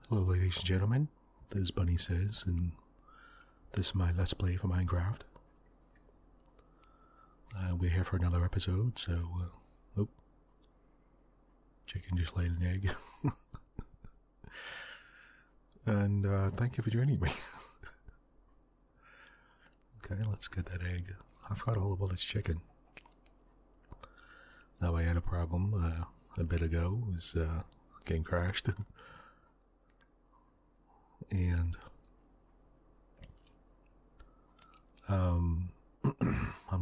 Hello ladies and gentlemen, this is Bunnysays, and this is my Let's Play for Minecraft. We're here for another episode, so, chicken just laid an egg. And, thank you for joining me. Okay, let's get that egg. I forgot all about this chicken. Now I had a problem, a bit ago, it was, game crashed. And I'm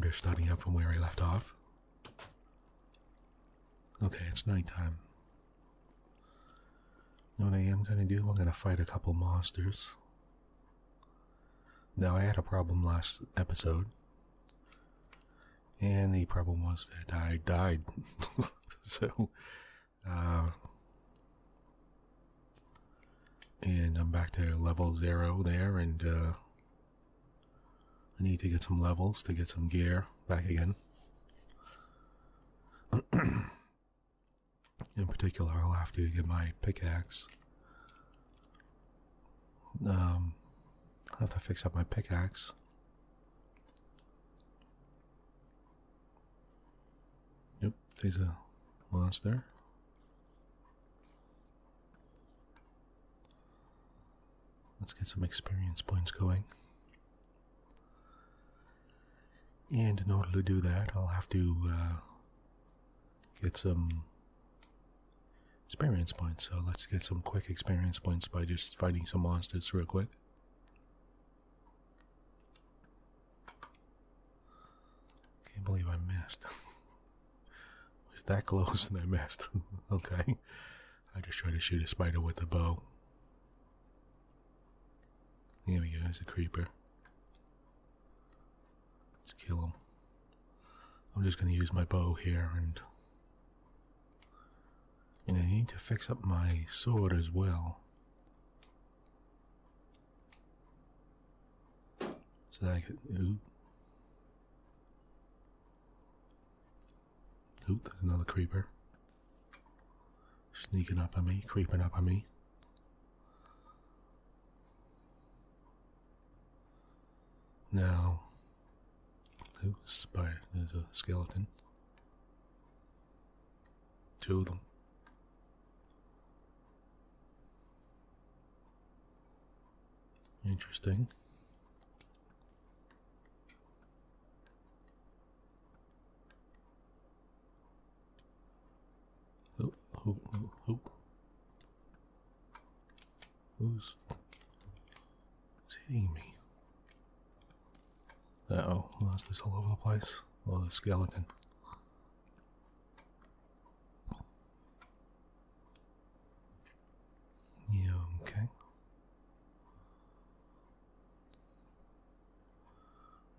just starting up from where I left off. Okay, it's nighttime. Now what I am going to do, I'm going to fight a couple monsters. Now I had a problem last episode, and the problem was that I died. So, and I'm back to level 0 there, and I need to get some levels to get some gear back again. In particular, I'll have to get my pickaxe. I'll have to fix up my pickaxe. Yep, there's a monster. Let's get some experience points going. And in order to do that, I'll have to get some experience points. So let's get some quick experience points by just fighting some monsters real quick. Can't believe I missed. Was that close and I missed. Okay. I just tried to shoot a spider with a bow. Here we go, there's a creeper. Let's kill him. I'm just going to use my bow here, and I need to fix up my sword as well, so that I could... Oop, there's another creeper. Sneaking up on me, creeping up on me. Now, oops, there's a skeleton. 2 of them. Interesting. Who's hitting me? Uh-oh, lost this all over the place. Oh, the skeleton. Yeah, okay.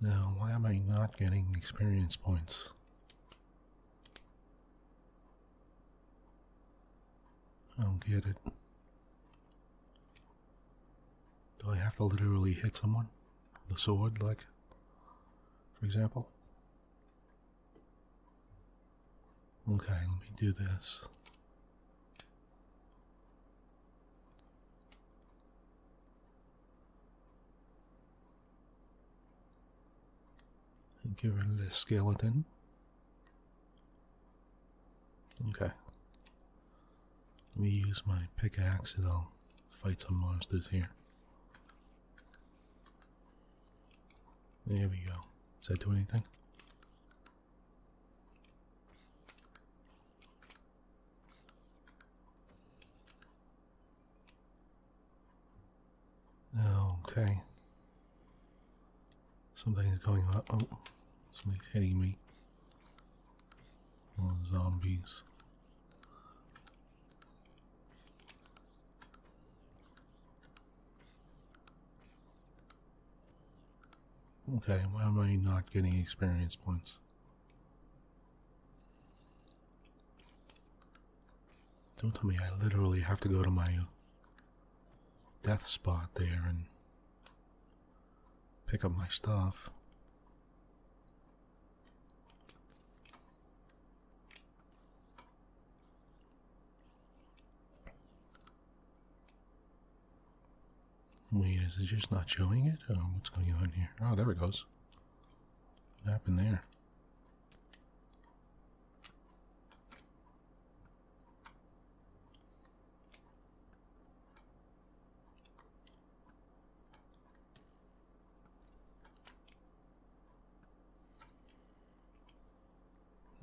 Now, why am I not getting experience points? I don't get it. Do I have to literally hit someone with a sword, like, for example? Okay, let me do this. And get rid of this skeleton. Okay. Let me use my pickaxe and I'll fight some monsters here. There we go. Does that do anything? Okay. Something's going on. Oh, something's hitting me. All the zombies. Okay, why am I not getting experience points? Don't tell me I literally have to go to my death spot there and pick up my stuff. Wait, is it just not showing it? Or what's going on here? Oh, there it goes. What happened there?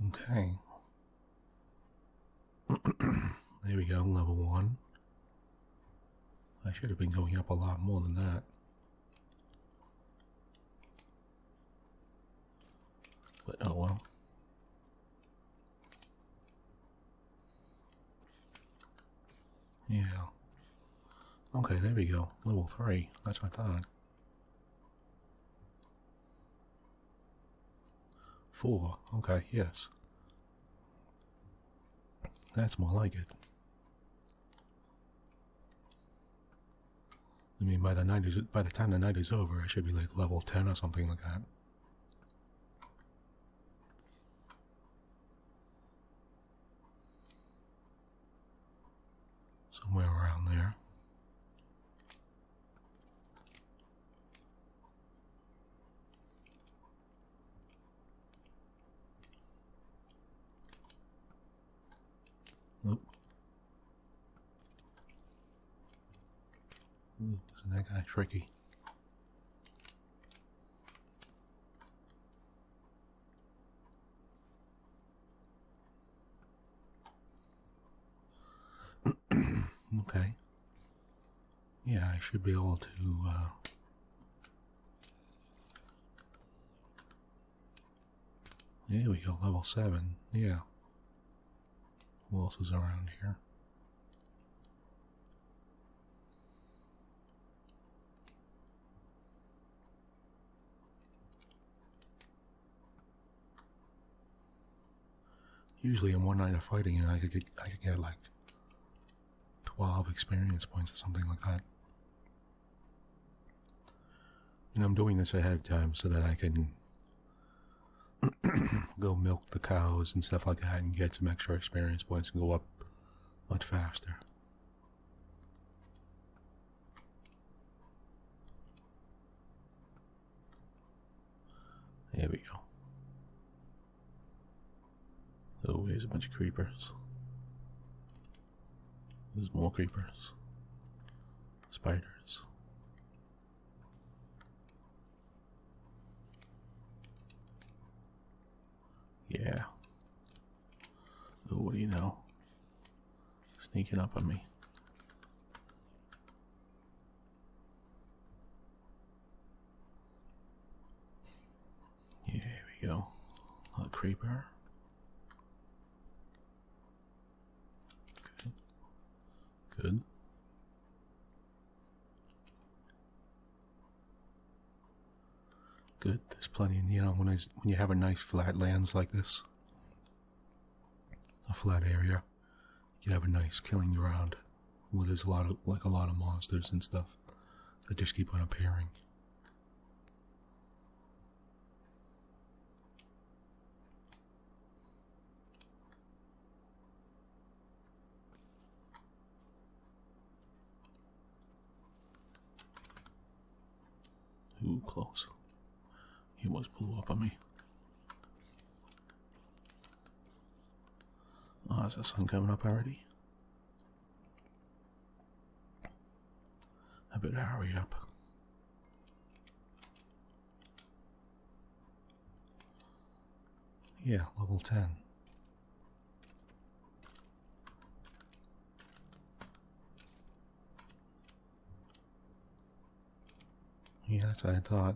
Okay. There we go, level 1. I should have been going up a lot more than that. But oh well. Yeah. Okay, there we go. Level 3. That's what I thought. 4. Okay, yes. That's more like it. I mean, by the time the night is over, I should be like level 10 or something like that. Somewhere around there. Oop. Ooh, isn't that guy tricky? Okay. Yeah, I should be able to, there we go, level 7. Yeah. Who else is around here? Usually in one night of fighting, I could get like 12 experience points or something like that. And I'm doing this ahead of time so that I can go milk the cows and stuff like that and get some extra experience points and go up much faster. There we go. Oh, here's a bunch of creepers. There's more creepers. Spiders. Yeah. Oh, what do you know? Sneaking up on me. Yeah, here we go. A creeper. Okay. Good. Good. There's plenty. You know, when you have a nice flat lands like this, a flat area, you have a nice killing ground where there's a lot of monsters and stuff that just keep on appearing. Ooh, close. He almost blew up on me. Oh, is the sun coming up already? I better hurry up. Yeah, level 10. Yeah, that's what I thought.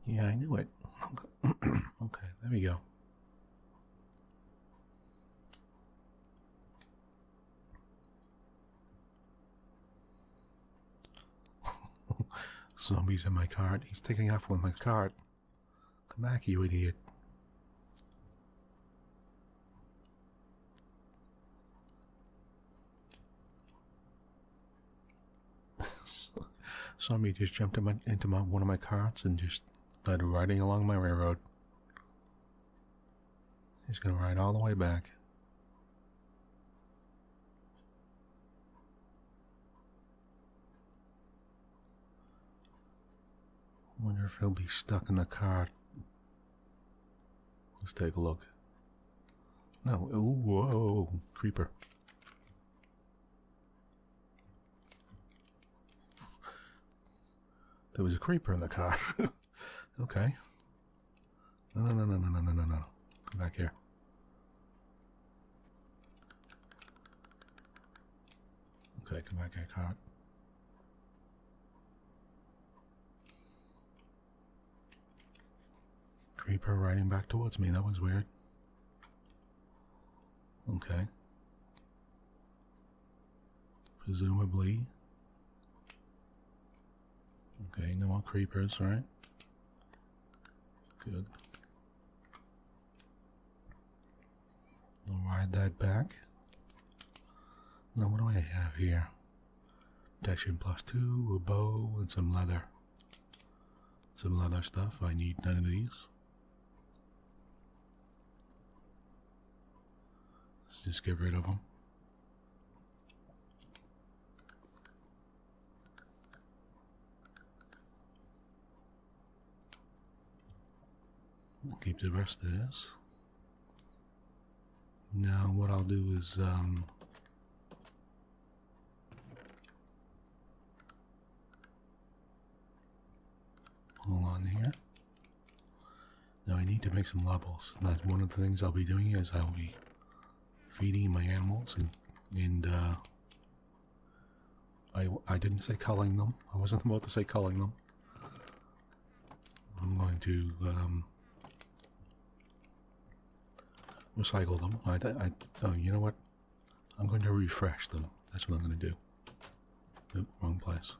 Yeah, I knew it. Okay, there we go. Zombies in my cart. He's taking off with my cart. Come back, you idiot. Zombie just jumped into one of my carts and just started riding along my railroad. He's gonna ride all the way back. Wonder if he'll be stuck in the cart. Let's take a look. No, ooh, whoa, creeper. There was a creeper in the car. Okay. No. Come back here. Okay, come back here, cart. Creeper riding back towards me. That was weird. Okay. Presumably. Okay, no more creepers, right? Good. I'll ride that back. Now what do I have here? Protection +2, a bow, and some leather. Some leather stuff. I need none of these. Let's just get rid of them. I'll keep the rest of this. Now what I'll do is hold on here. Now I need to make some levels. That's one of the things I'll be doing is I'll be feeding my animals and I didn't say culling them. I wasn't about to say culling them. I'm going to recycle them. Oh, you know what? I'm going to refresh them. That's what I'm going to do. Nope, wrong place.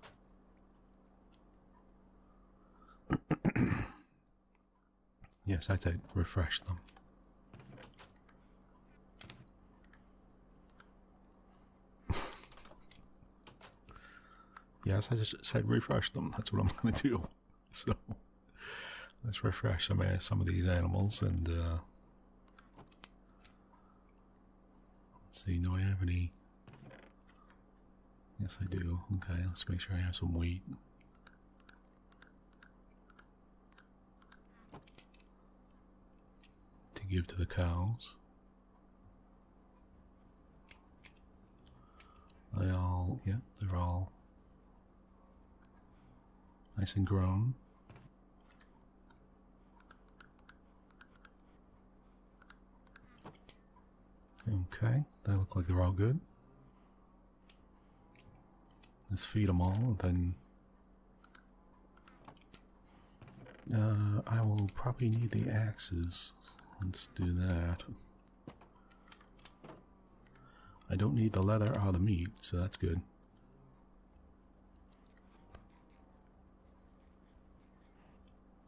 Yes, I said refresh them. Yes, I just said refresh them. That's what I'm going to do. So let's refresh some of these animals and let's see. Do I have any? Yes, I do. Okay, let's make sure I have some wheat. To give to the cows. They're all nice and grown. Okay, they look like they're all good. Let's feed them all, and then I will probably need the axes. Let's do that. I don't need the leather or the meat, so that's good.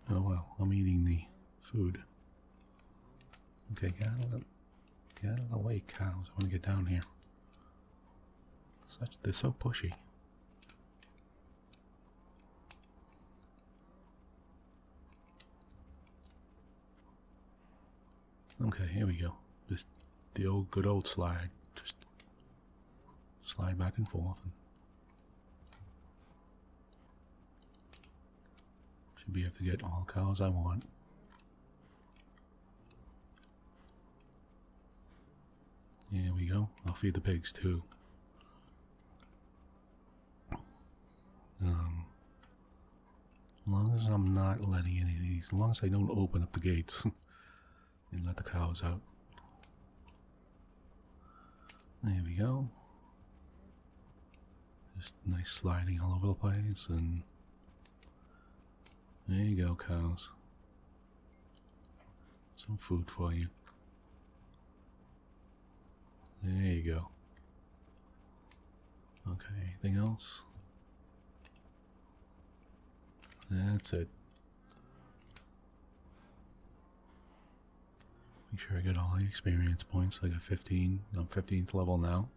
Oh well, I'm eating the food. Okay, get out of the way, cows. I want to get down here. They're so pushy. Okay, here we go. Just the good old slide. Just slide back and forth. And should be able to get all cows I want. Here we go. I'll feed the pigs too. As long as I'm not letting any of these, as long as I don't open up the gates and let the cows out. There we go. Just nice sliding all over the place, and there you go, cows. Some food for you. There you go. Okay, anything else? That's it. Make sure I get all the experience points. I got 15. I'm 15th level now.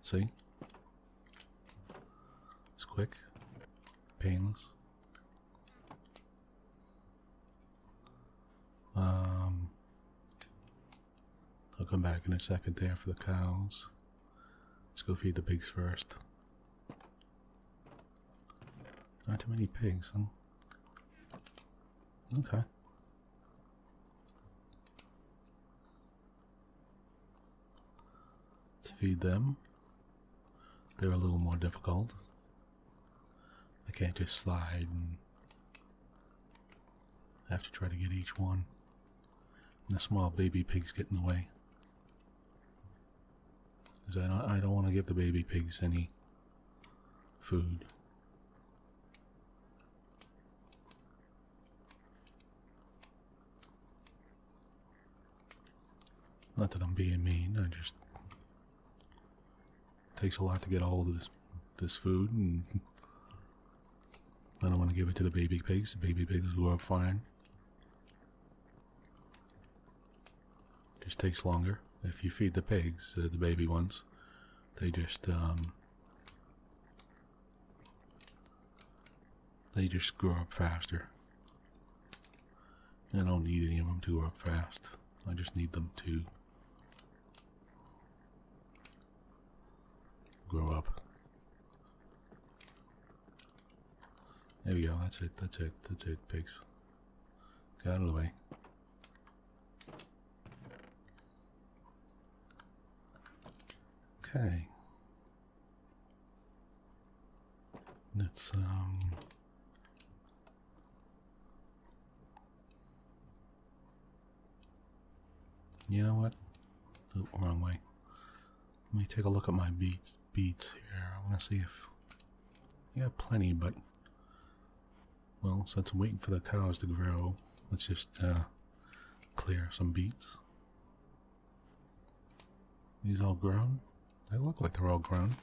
See? It's quick. Painless. I'll come back in a second there for the cows. Let's go feed the pigs first. Not too many pigs, huh? Okay. Let's feed them. They're a little more difficult. I can't just slide and I have to try to get each one. And the small baby pigs get in the way. Because I don't want to give the baby pigs any food. Not that I'm being mean, it takes a lot to get a hold of this food, and I don't want to give it to the baby pigs. The baby pigs grow up fine. Just takes longer. If you feed the pigs, the baby ones, they just grow up faster. I don't need any of them to grow up fast. I just need them to grow up. There we go, that's it, pigs. Get out of the way. Okay. Let's you know what? Oh, wrong way. Let me take a look at my beets here. I want to see if I have plenty, but well, since I'm waiting for the cows to grow, let's just clear some beets. These all grown? They look like they're all grown.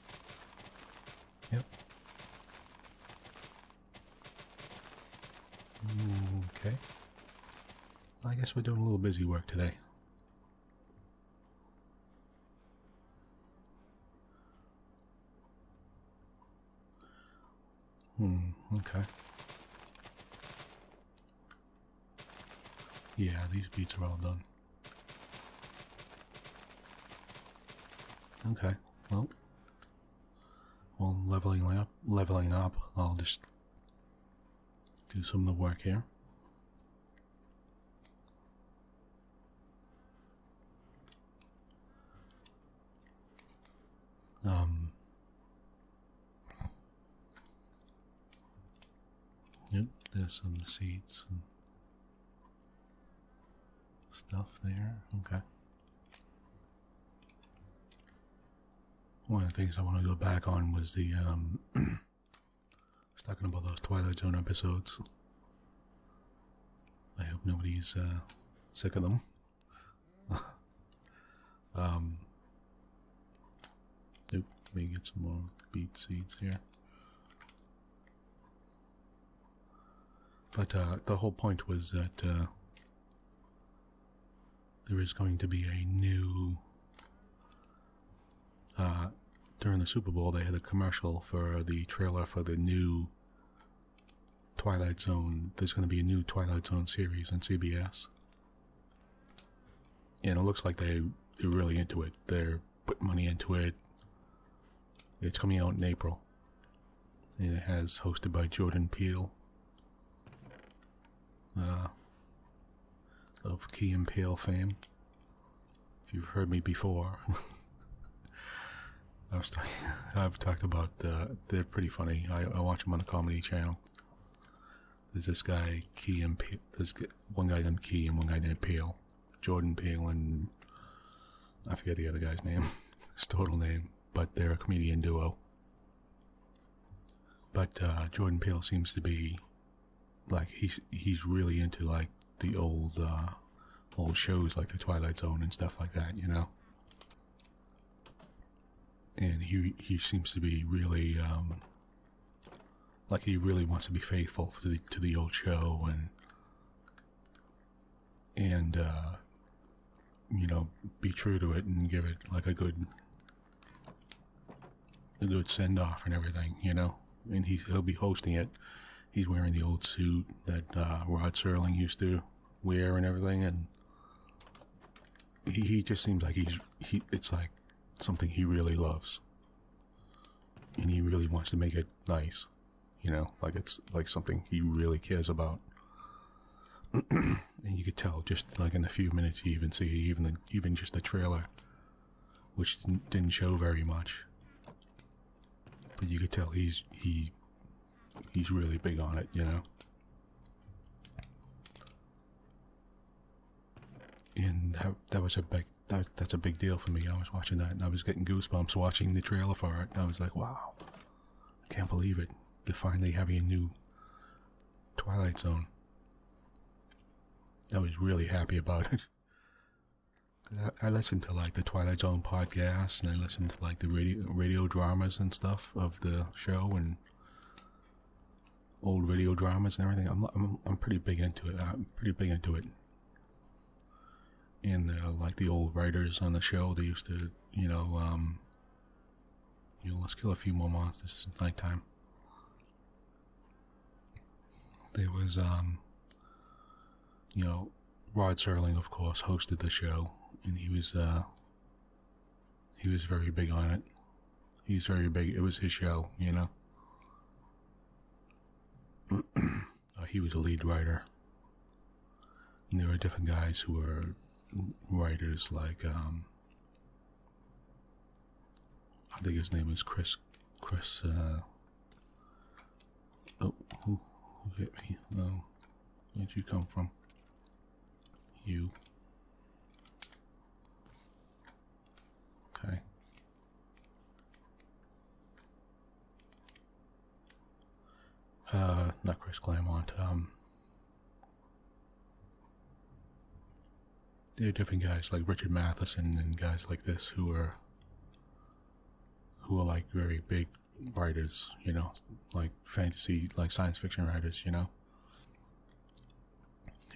Yep. Okay. I guess we're doing a little busy work today. Okay. Yeah, these beets are all done. Okay, well, leveling up, I'll just do some of the work here. Yep, there's some seeds and stuff there. Okay. One of the things I want to go back on was the I was talking about those Twilight Zone episodes. I hope nobody's sick of them. Let me get some more beet seeds here. But the whole point was that there is going to be a new during the Super Bowl, they had a commercial for the trailer for the new Twilight Zone. There's going to be a new Twilight Zone series on CBS. And it looks like they're really into it. They're putting money into it. It's coming out in April. And it has hosted by Jordan Peele. Of Key and Peele fame. If you've heard me before. I've talked about, they're pretty funny. I watch them on the Comedy Channel. There's this guy, Key and Peele. There's one guy named Key and one guy named Peele. Jordan Peele and I forget the other guy's name, his total name, but they're a comedian duo. But Jordan Peele seems to be like he's really into like the old shows like the Twilight Zone and stuff like that, you know. And he seems to be really like he really wants to be faithful to the old show and you know, be true to it and give it like a good send off and everything, you know. And he'll be hosting it. He's wearing the old suit that Rod Serling used to wear and everything, and he just seems like it's like something he really loves, and he really wants to make it nice, you know, like it's like something he really cares about. And you could tell just like in a few minutes you even see even just the trailer, which didn't show very much, but you could tell he's really big on it, you know. And that was that's a big deal for me. I was watching that and I was getting goosebumps watching the trailer for it. And I was like, wow, I can't believe it. They're finally having a new Twilight Zone. I was really happy about it. I listened to like the Twilight Zone podcast, and I listened to like the radio dramas and stuff of the show, and old radio dramas and everything. I'm pretty big into it. I'm pretty big into it. And like the old writers on the show, they used to, let's kill a few more monsters. It's nighttime. There was, Rod Serling, of course, hosted the show, and he was very big on it. He's very big. It was his show, you know. He was a lead writer. And there were different guys who were writers, like I think his name is Chris. Who hit me? Oh, where'd you come from? You. Okay. Not Chris Claremont. There are different guys like Richard Matheson and guys like this who are like very big writers, you know, like fantasy, like science fiction writers, you know,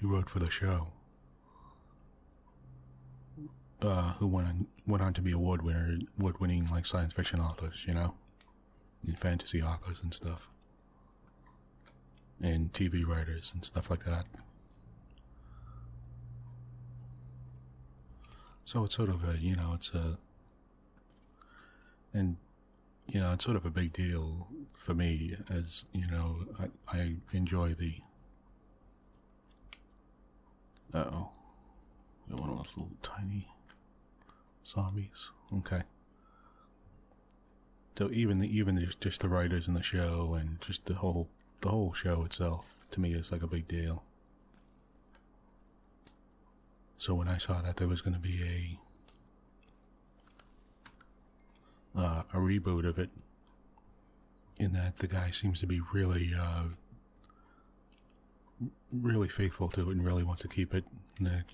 who wrote for the show, who went on to be award-winning like science fiction authors, you know, and fantasy authors and stuff, and TV writers and stuff like that. So it's sort of a, it's sort of a big deal for me, as, I enjoy the, one of those little tiny zombies. Okay. So even just the writers in the show and just the whole show itself, to me, is like a big deal. So when I saw that there was going to be a reboot of it, in that the guy seems to be really faithful to it and really wants to keep it, that,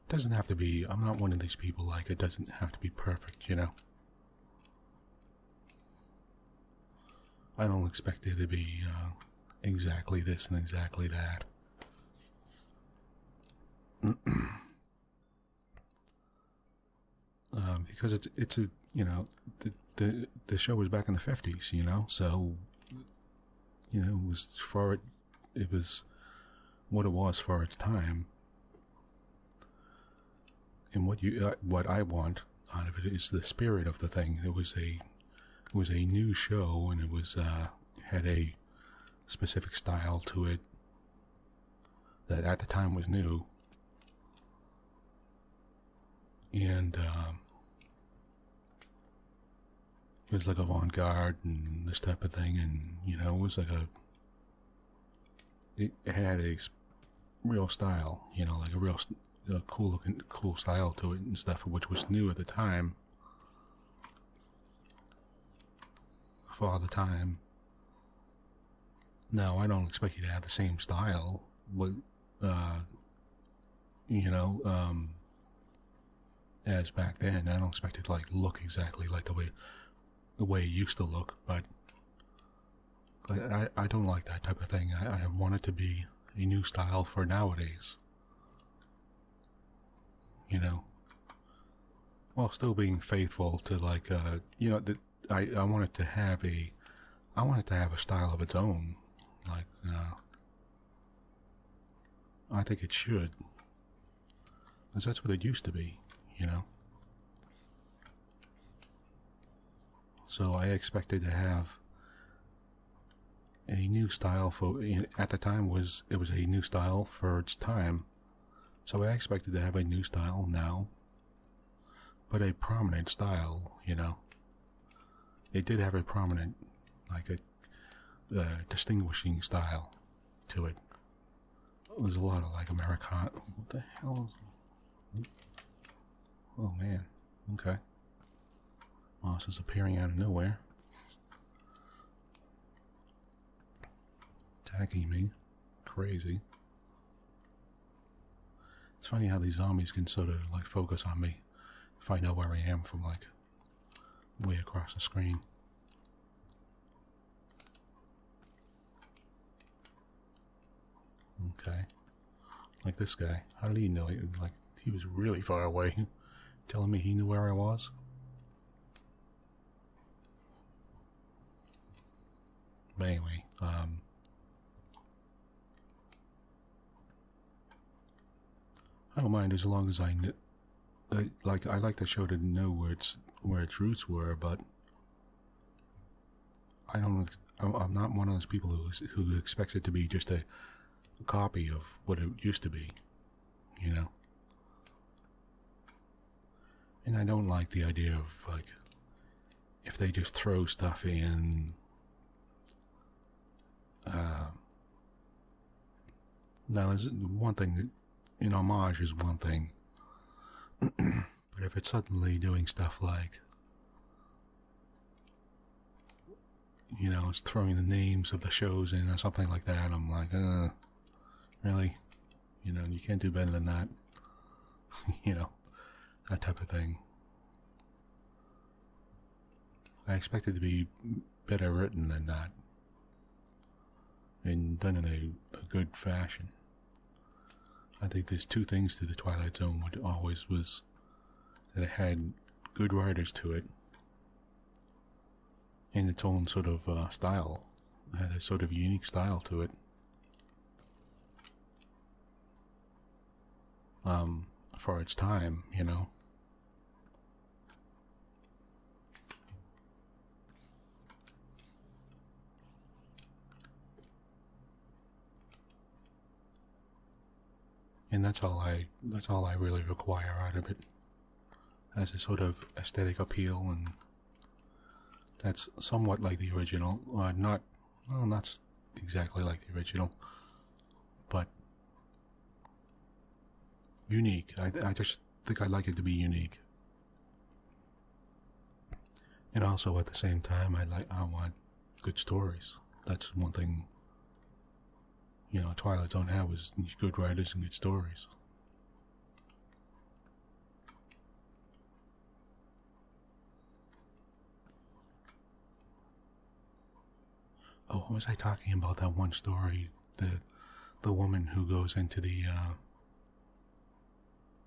doesn't have to be, I'm not one of these people, like, it doesn't have to be perfect, you know. I don't expect it to be exactly this and exactly that. Because it's a, the show was back in the 50s, so it was what it was for its time. And what I want out of it is the spirit of the thing. It was a new show, and it was had a specific style to it that at the time was new. And it was like avant-garde and this type of thing, and it was like it had a real style, like a real cool style to it and stuff, which was new at the time, for the time. Now, I don't expect you to have the same style, but as back then. I don't expect it to like look exactly like the way it used to look, but I don't like that type of thing. I want it to be a new style for nowadays, while still being faithful to, like, I want it to have a style of its own. Like, I think it should, because that's what it used to be. So I expected to have a new style for at the time. It was a new style for its time, so I expected to have a new style now, but a prominent style. It did have a prominent, like a distinguishing style to it. There's a lot of like Americana. What the hell is? Oh man. Okay. Moss is appearing out of nowhere, attacking me. Crazy. It's funny how these zombies can sort of like focus on me if I know where I am from like way across the screen. Okay. Like this guy. How did he know? Like, he was really far away. Telling me he knew where I was? But anyway, I don't mind as long as I like the show to know where its roots were, but I'm not one of those people who expects it to be just a copy of what it used to be, And I don't like the idea of like if they just throw stuff in. Now, there's one thing that homage is one thing, but if it's suddenly doing stuff like, it's throwing the names of the shows in or something like that, I'm like, really? You can't do better than that. That type of thing. I expect it to be better written than that, and done in a good fashion. I think there's two things to the Twilight Zone, which always was that it had good writers to it, and its own sort of style. It had a sort of unique style to it. For its time, And that's all I really require out of it, as a sort of aesthetic appeal, and that's somewhat like the original. Not exactly like the original, but unique. I just think I'd like it to be unique, and also at the same time, I want good stories. That's one thing. Twilight Zone had was good writers and good stories. Oh, what was I talking about? That one story, the woman who goes into the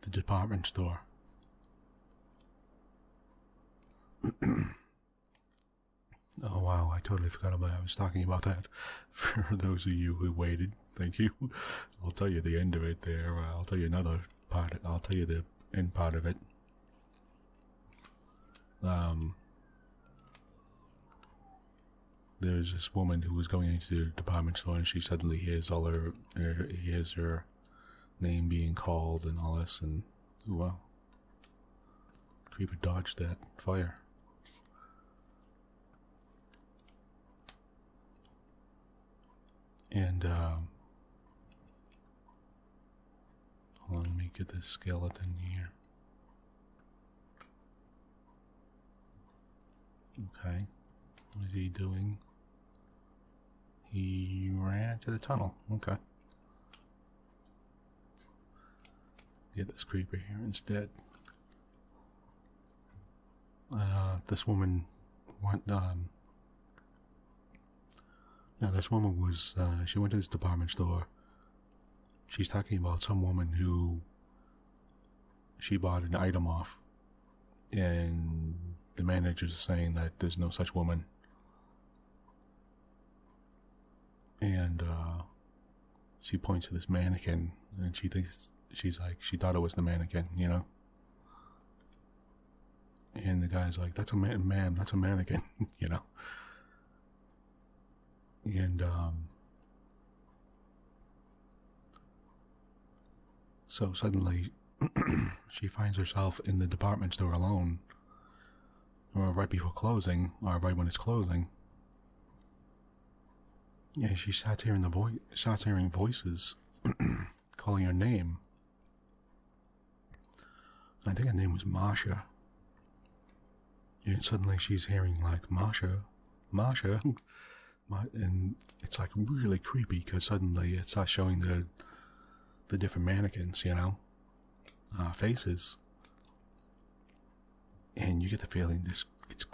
department store. Oh wow, I totally forgot about it. I was talking about that. For those of you who waited, thank you. I'll tell you the end of it there. I'll tell you another part. I'll tell you the end part of it. There's this woman who was going into the department store, and she suddenly hears her name being called and all this, and wow, Creeper dodged that fire. And hold on, let me get this skeleton here. Okay, what is he doing? He ran into the tunnel. Okay. Get this creeper here instead. This woman went, now this woman was, she went to this department store. She's talking about some woman who she bought an item off, and the manager's saying that there's no such woman. And she points to this mannequin, and she thought it was the mannequin, And the guy's like, "That's a ma'am, that's a mannequin," And so suddenly she finds herself in the department store alone, or right before closing, or right when it's closing. Yeah, she starts hearing voices calling her name. I think her name was Masha. And suddenly she's hearing like Masha, Masha, and it's like really creepy because suddenly it starts showing the different mannequins, you know, faces, and you get the feeling it's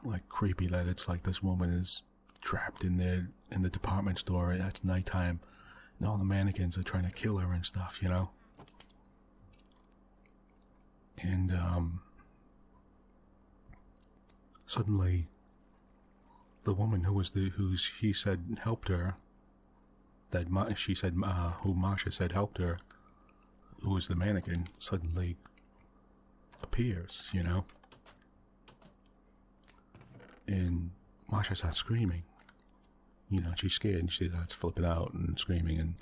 like creepy that it's like this woman is trapped in the department store and it's nighttime, and all the mannequins are trying to kill her and stuff, you know. And suddenly the woman who she said helped her, she said who Masha said helped her, who was the mannequin, suddenly appears, you know. And Masha starts screaming. You know, she's scared and she starts flipping out and screaming, and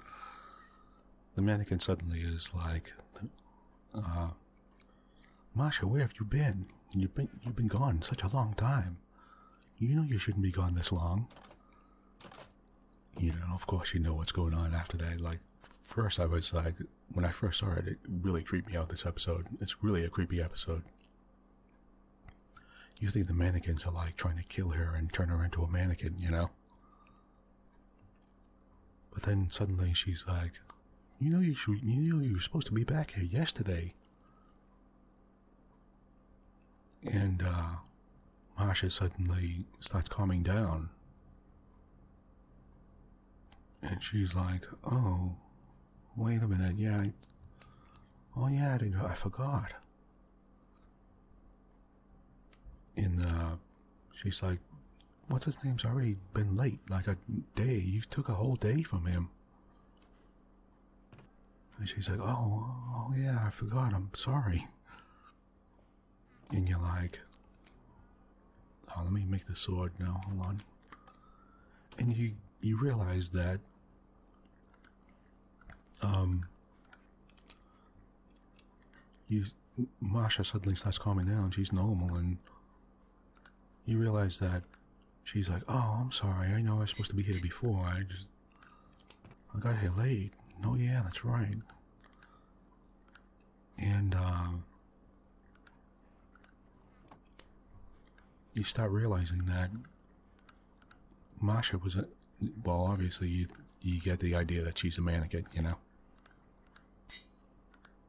the mannequin suddenly is like, Masha, where have you been? You've been gone such a long time. You know you shouldn't be gone this long. You know, of course you know what's going on after that. Like, first I was like, when I first saw it, it really creeped me out, this episode. It's really a creepy episode. You think the mannequins are like trying to kill her and turn her into a mannequin, you know? But then suddenly she's like, you know you were supposed to be back here yesterday. And Masha suddenly starts calming down. And she's like, oh, wait a minute, yeah, I forgot. And she's like, what's his name's already been late, like a day. You took a whole day from him. And she's like, oh yeah, I forgot, I'm sorry. And you're like, oh, let me make the sword now, hold on. And you realize that Masha suddenly starts calming down, she's normal, and you realize that she's like, oh, I'm sorry, I know I was supposed to be here before, I got here late. Oh yeah, that's right. And you start realizing that Masha was well, obviously you get the idea that she's a mannequin, you know.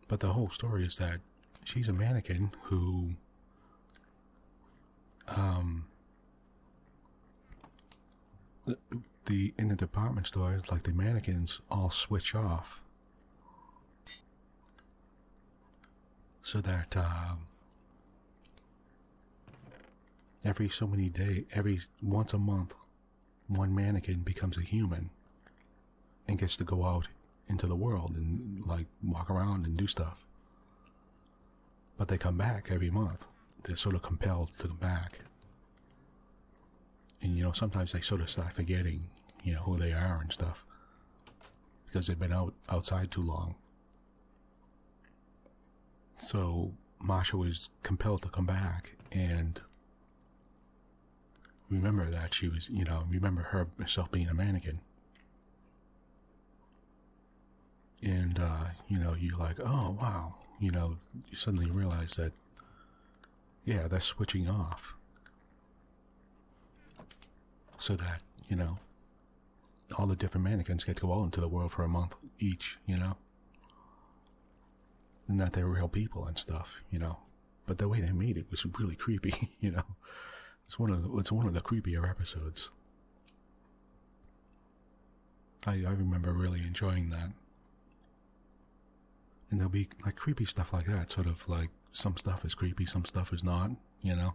But the whole story is that she's a mannequin who in the department store, like, the mannequins all switch off so that every once a month, one mannequin becomes a human and gets to go out into the world and like walk around and do stuff. But they come back every month. They're sort of compelled to come back. And, you know, sometimes they sort of start forgetting, you know, who they are and stuff, because they've been outside too long. So Masha was compelled to come back and remember that she was, you know, remember herself being a mannequin. And, you know, you're like, oh, wow. You know, you suddenly realize that, yeah, they're switching off. So that, you know, all the different mannequins get to go out into the world for a month each, you know. And that they're real people and stuff, you know. But the way they made it was really creepy, you know. It's one of the creepier episodes. I remember really enjoying that. And there'll be like creepy stuff like that, sort of like some stuff is creepy, some stuff is not, you know.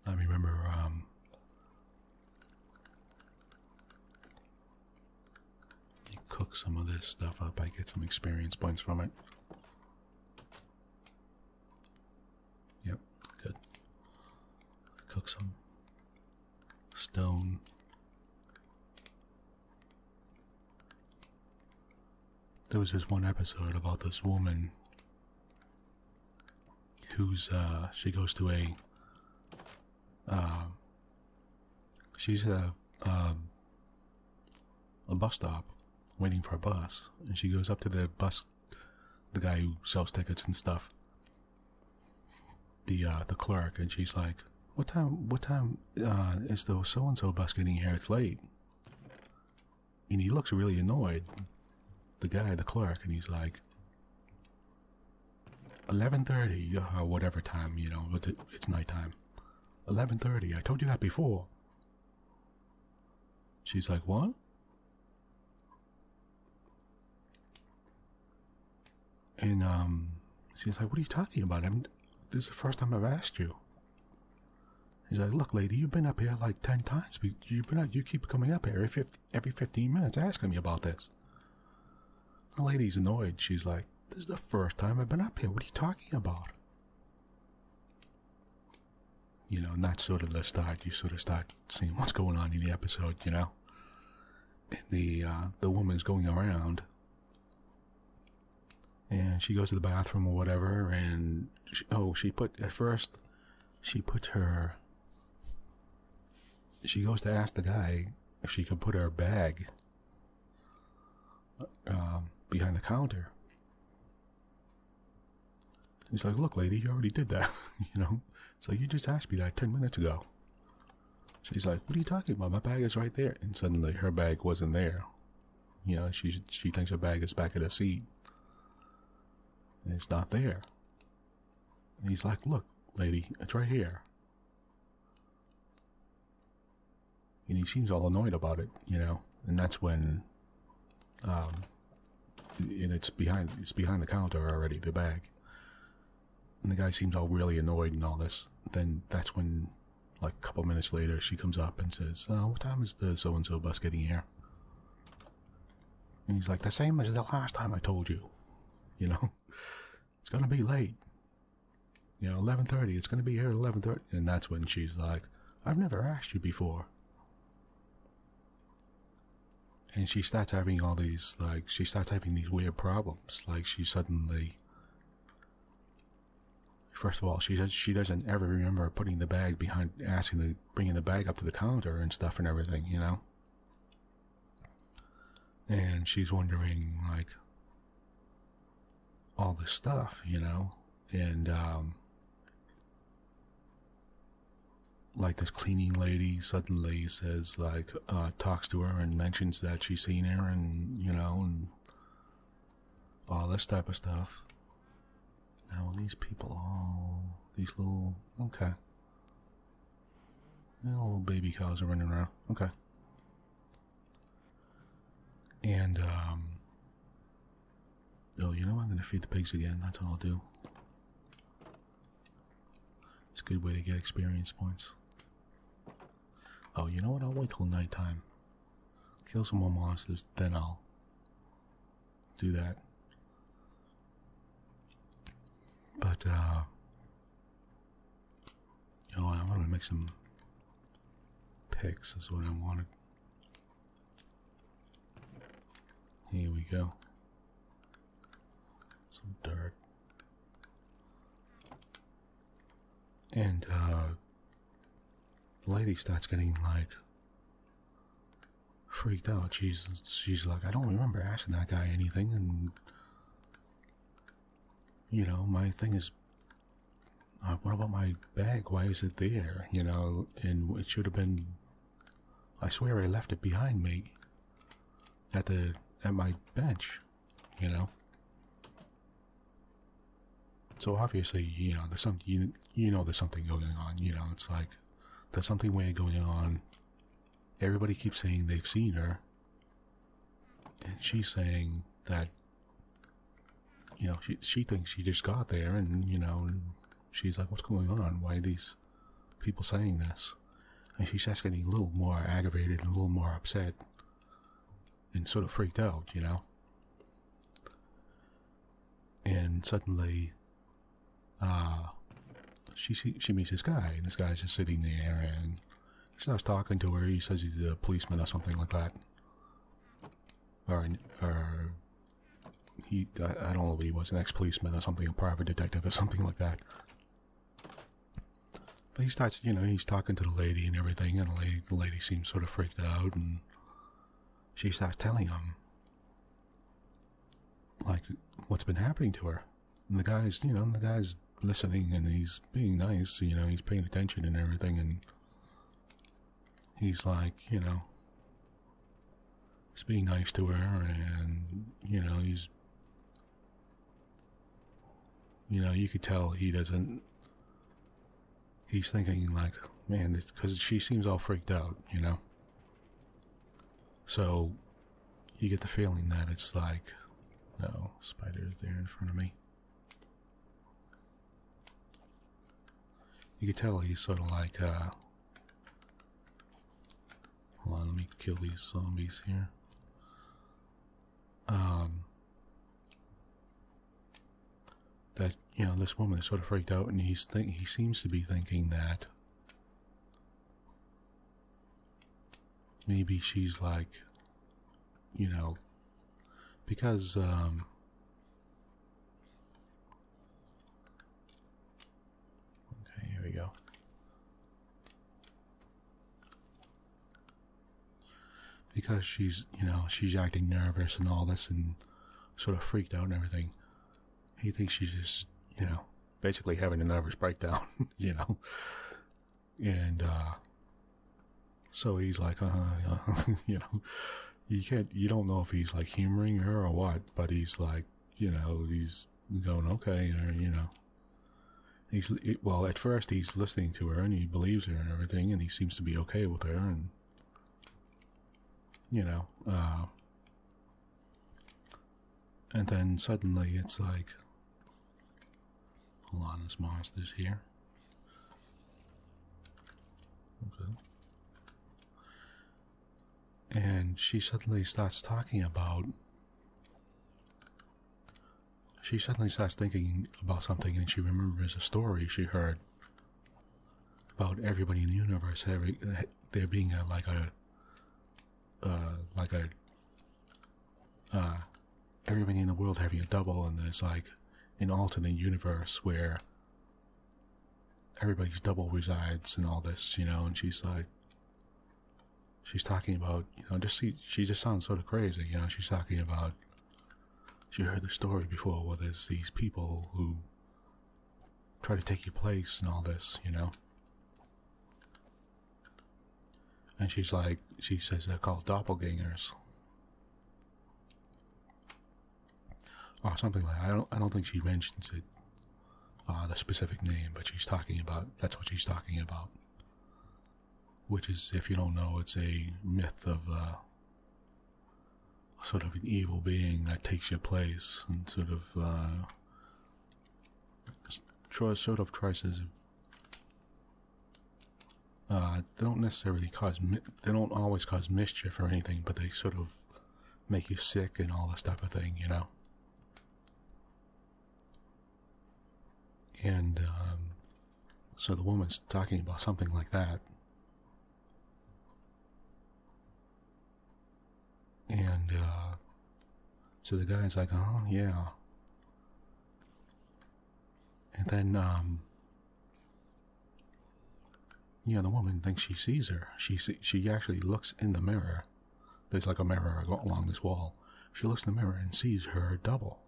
I remember you cook some of this stuff up, I get some experience points from it. Yep, good. Cook some. there was this one episode about this woman who's she goes to she's at a bus stop waiting for a bus, and she goes up to the guy who sells tickets and stuff, the clerk, and she's like, what time is the so and so bus getting here? It's late. And he looks really annoyed, the clerk, and he's like, 11:30 or whatever time, you know, it's nighttime. 11:30. I told you that before. She's like, what? And she's like, what are you talking about? This is the first time I've asked you. He's like, look, lady, you've been up here like 10 times. You keep coming up here every 15 minutes asking me about this. The lady's annoyed. She's like, this is the first time I've been up here. What are you talking about? You know, and that's sort of the start. You sort of start seeing what's going on in the episode, you know. And the woman's going around, and she goes to the bathroom or whatever, and she goes to ask the guy if she could put her bag behind the counter. He's like, look, lady, you already did that, you know. So you just asked me that 10 minutes ago. She's like, what are you talking about? My bag is right there. And suddenly her bag wasn't there. You know, she thinks her bag is back at the seat. And it's not there. And he's like, look, lady, it's right here. And he seems all annoyed about it, you know. And that's when, and it's behind the counter already, the bag. And the guy seems all really annoyed and all this. Then that's when, like a couple minutes later, she comes up and says, what time is the so-and-so bus getting here? And he's like, the same as the last time I told you. You know, it's going to be late. You know, 11:30, it's going to be here at 11:30. And that's when she's like, I've never asked you before. And she starts having all these, these weird problems. Like, she suddenly... First of all, she says she doesn't ever remember putting the bag bringing the bag up to the counter and stuff and everything, you know? And she's wondering, like, all this stuff, you know? And, like, this cleaning lady suddenly says, like, talks to her and mentions that she's seen her and, you know, and all this type of stuff. Now, these people, these little, okay. Little baby cows are running around, okay. And, you know what? I'm going to feed the pigs again, that's all I'll do. It's a good way to get experience points. Oh, you know what? I'll wait till nighttime. Kill some more monsters, then I'll do that. But, you know, I want to make some picks is what I wanted. Here we go. Some dirt. And, the lady starts getting, like, freaked out. She's like, I don't remember asking that guy anything, and... You know, my thing is, what about my bag? Why is it there? You know, and it should have been, I swear I left it behind me at my bench, you know. So obviously, you know, there's something, you know, there's something going on, you know, it's like, there's something weird going on. Everybody keeps saying they've seen her, and she's saying that, you know, she thinks she just got there, and, you know, and she's like, what's going on? Why are these people saying this? And she's just getting a little more aggravated and a little more upset and sort of freaked out, you know. And suddenly, she meets this guy, and this guy's just sitting there, and he starts talking to her. He says he's a policeman or something like that. Or I don't know if he was an ex-policeman or something, a private detective or something like that. But he starts, he's talking to the lady and everything, and the lady seems sort of freaked out, and she starts telling him, like, what's been happening to her. And the guy's listening, and he's being nice, he's paying attention and everything, and he's like, he's being nice to her, and, he's, you could tell he's thinking like, man, because she seems all freaked out, So, you get the feeling that it's like, no, spider's there in front of me. You could tell he's sort of like, hold on, let me kill these zombies here. That, this woman is sort of freaked out, and he seems to be thinking that maybe she's like, because, okay, here we go. Because she's, she's acting nervous and all this and sort of freaked out and everything. He thinks she's just, basically having a nervous breakdown, And, so he's like, you don't know if he's like humoring her or what, but he's like, he's going, okay, or, well, at first he's listening to her and he believes her and everything, and he seems to be okay with her, and, and then suddenly it's like, hold on, this monster's here. Okay. And she suddenly starts talking about, she suddenly starts thinking about something, and she remembers a story she heard about everybody in the universe there being everybody in the world having a double, and there's like an alternate universe where everybody's double resides and all this, and she's like, she's talking about, she just sounds sort of crazy, she's talking about, she heard the story before where there's these people who try to take your place and all this, and she's like, she says they're called doppelgangers. Or something like that. I don't think she mentions it, the specific name, but she's talking about, that's what she's talking about. Which is, if you don't know, it's a myth of sort of an evil being that takes your place and sort of tries to. They don't necessarily they don't always cause mischief or anything, but they sort of make you sick and all this type of thing, And so the woman's talking about something like that. And so the guy's like, oh, yeah. And then, the woman thinks she sees her. She actually looks in the mirror. There's like a mirror along this wall. She looks in the mirror and sees her double.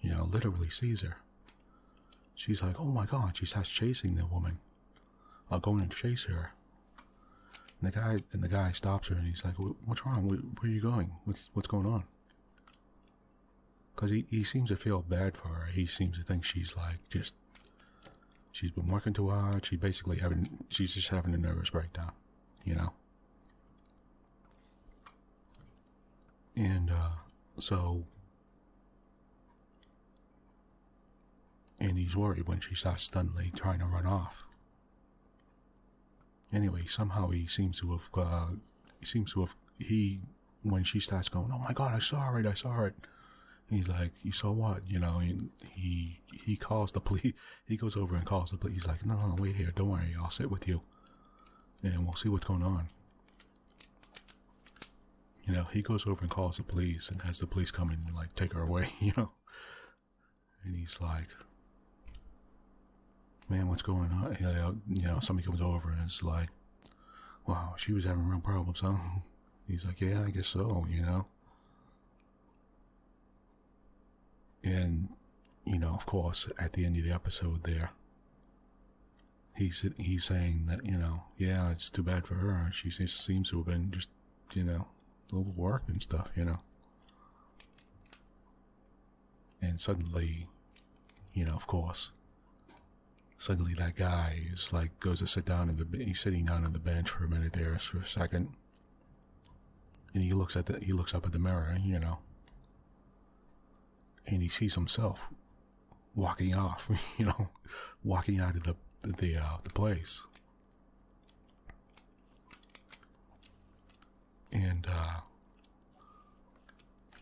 Literally sees her. She's like, oh my God, she starts chasing the woman. Going to chase her. And the guy stops her and he's like, what's wrong? Where are you going? What's going on? Because he seems to feel bad for her. He seems to think she's like she's been working too hard. She's just having a nervous breakdown, And and he's worried when she starts suddenly trying to run off. Anyway, somehow he seems to have, when she starts going, oh my God, I saw it. He's like, you saw what? And he calls the police. He goes over and calls the police. He's like, no, wait here. Don't worry. I'll sit with you. And we'll see what's going on. You know, he goes over and calls the police and has the police come in and like take her away, you know. And he's like, man, what's going on? You know, somebody comes over and it's like, wow, she was having real problems, huh? He's like, yeah, I guess so, you know. And, you know, of course, at the end of the episode there, he's saying that, you know, yeah, it's too bad for her. She just seems to have been just, you know, overworked and stuff, you know. And suddenly, you know, of course, suddenly that guy is like, goes to sit down he's sitting down on the bench for a minute there for a second. And he looks up at the mirror, you know. And he sees himself walking off, you know, walking out of the place. And,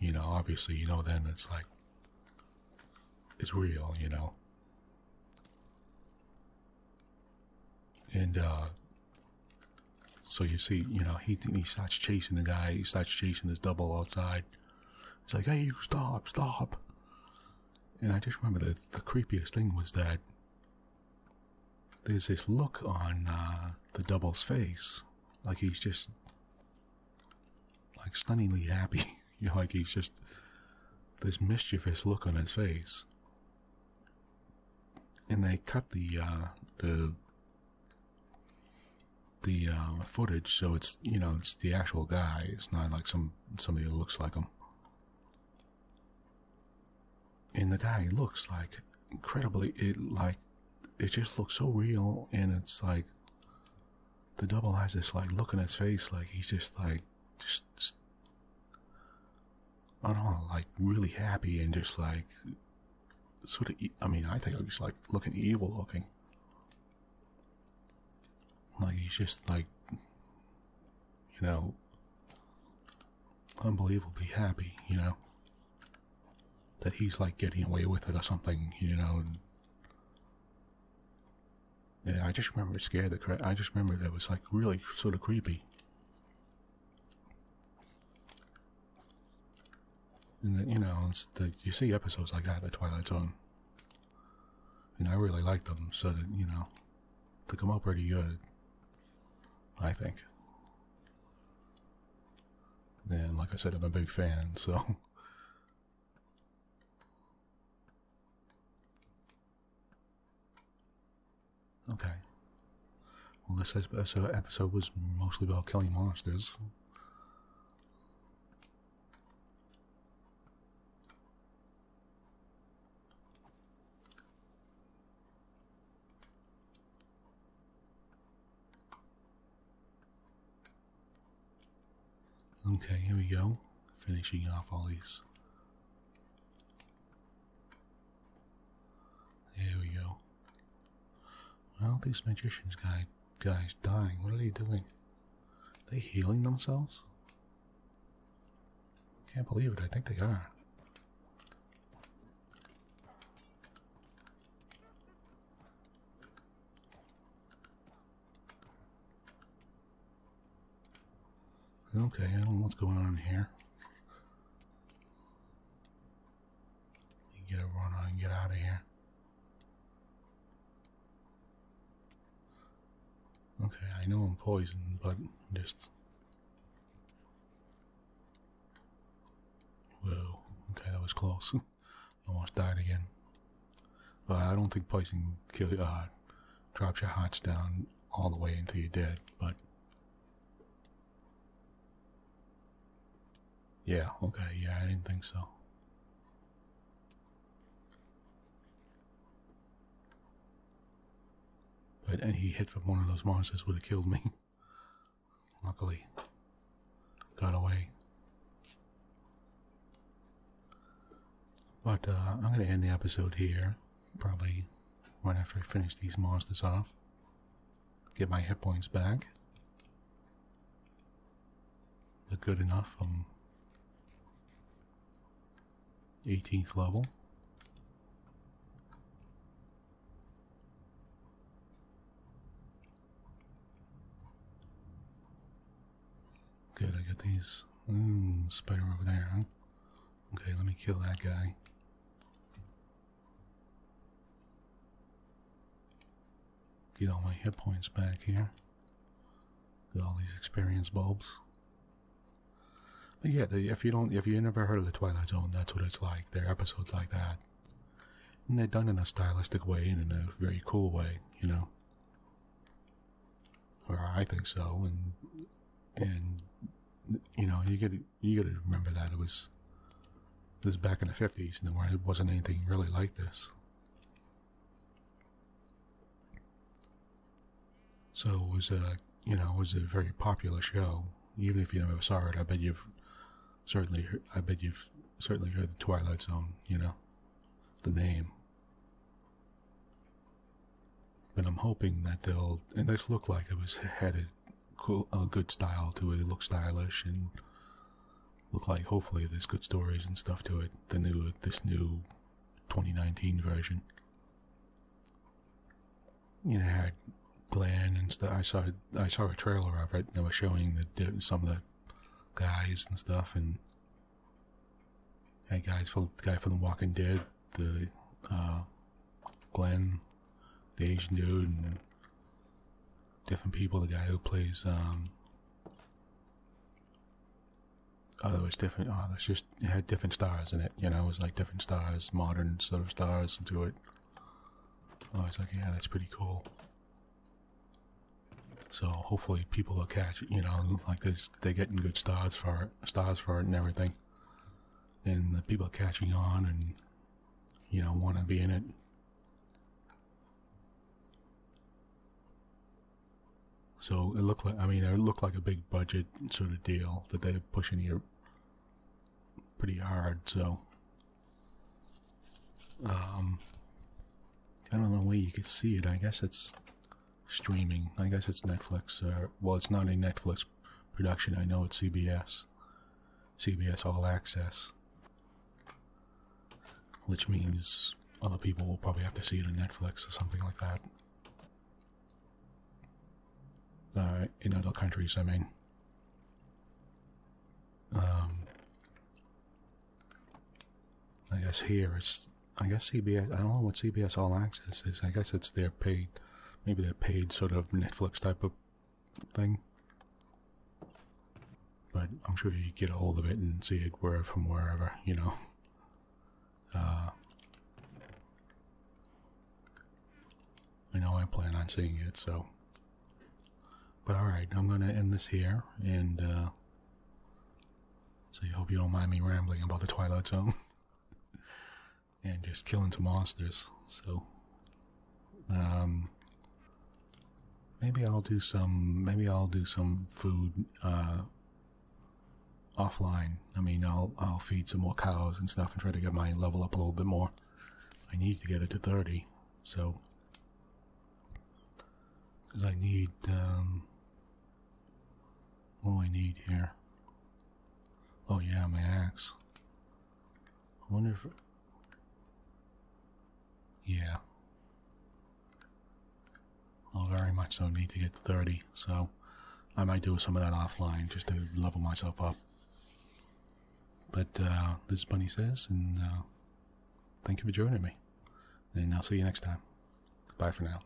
you know, obviously, you know, then it's like, it's real, you know. And, so you see, you know, he starts chasing the guy, he starts chasing this double outside. He's like, hey, you stop. And I just remember the creepiest thing was that there's this look on the double's face, like he's just like stunningly happy. You know, like he's just this mischievous look on his face. And they cut the footage so it's, you know, it's the actual guy. It's not like somebody that looks like him. And the guy looks like incredibly, it just looks so real, and it's like the double has this like look on his face, like he's just like just I don't know, like really happy and just like sort of, I mean, I think he's like looking evil looking. Like he's just like, you know, unbelievably happy, you know, that he's like getting away with it or something, you know. And yeah, I just remember it scared the crap. I just remember that was like really sort of creepy. And then, you know, you see episodes like that, The Twilight Zone, and I really like them, so that, you know, they come out pretty good, I think. And like I said, I'm a big fan, so. Okay. Well, this episode was mostly about killing monsters. Okay, here we go. Finishing off all these. There we go. Well, these magicians guys dying. What are they doing? Are they healing themselves? Can't believe it. I think they are. Okay, I don't know what's going on here. You get a run on and get out of here. Okay, I know I'm poisoned, but just... Whoa, okay, that was close. Almost died again. Well, I don't think poison drops your hearts down all the way until you're dead, but... Yeah, okay, yeah, I didn't think so. But he hit from one of those monsters would have killed me. Luckily, got away. But I'm going to end the episode here, probably right after I finish these monsters off. Get my hit points back. They're good enough. 18th level. Good, I got these Spider over there, huh? Okay, let me kill that guy. Get all my hit points back here. Get all these experience bulbs. But yeah, if you never heard of the Twilight Zone, that's what it's like. There are episodes like that, and they're done in a stylistic way and in a very cool way, you know. Or I think so, and you know, you gotta remember that this was back in the 50s, and there wasn't anything really like this. So it was a very popular show. Even if you never saw it, I bet you've certainly heard the Twilight Zone, you know, the name. But I'm hoping that and this looked like it had a good style to it. It looked stylish and looked like hopefully there's good stories and stuff to it. This new 2019 version. You know, it had Glenn and stuff. I saw a trailer of it. And they were showing some of the guys and stuff, and had the guy from The Walking Dead, the Glenn, the Asian dude, and different people. The guy who plays there was different. It had different stars in it. You know, it was like different stars, modern sort of stars into it. I was like, yeah, that's pretty cool. So hopefully people will catch it, you know, like they're getting good stars for it and everything. And the people are catching on and, you know, want to be in it. So it looked like a big budget sort of deal that they're pushing here pretty hard, so I don't know where you could see it. I guess it's streaming. I guess it's Netflix. Well, it's not a Netflix production. I know it's CBS All Access, which means other people will probably have to see it on Netflix or something like that. In other countries, I mean. I guess here CBS, I don't know what CBS All Access is. I guess it's their paid, maybe their paid sort of Netflix type of thing. But I'm sure you get a hold of it and see it from wherever, you know. I know I plan on seeing it, so. But alright, I'm going to end this here, and so I hope you don't mind me rambling about the Twilight Zone. And just killing some monsters, so. Maybe I'll do some food, offline. I mean, I'll feed some more cows and stuff and try to get my level up a little bit more. I need to get it to 30, so. Because I need, what do I need here? Oh yeah, my axe. I wonder if, yeah. I'll very much so need to get to 30, so I might do some of that offline just to level myself up. But this is Bunnysays, and thank you for joining me. And I'll see you next time. Bye for now.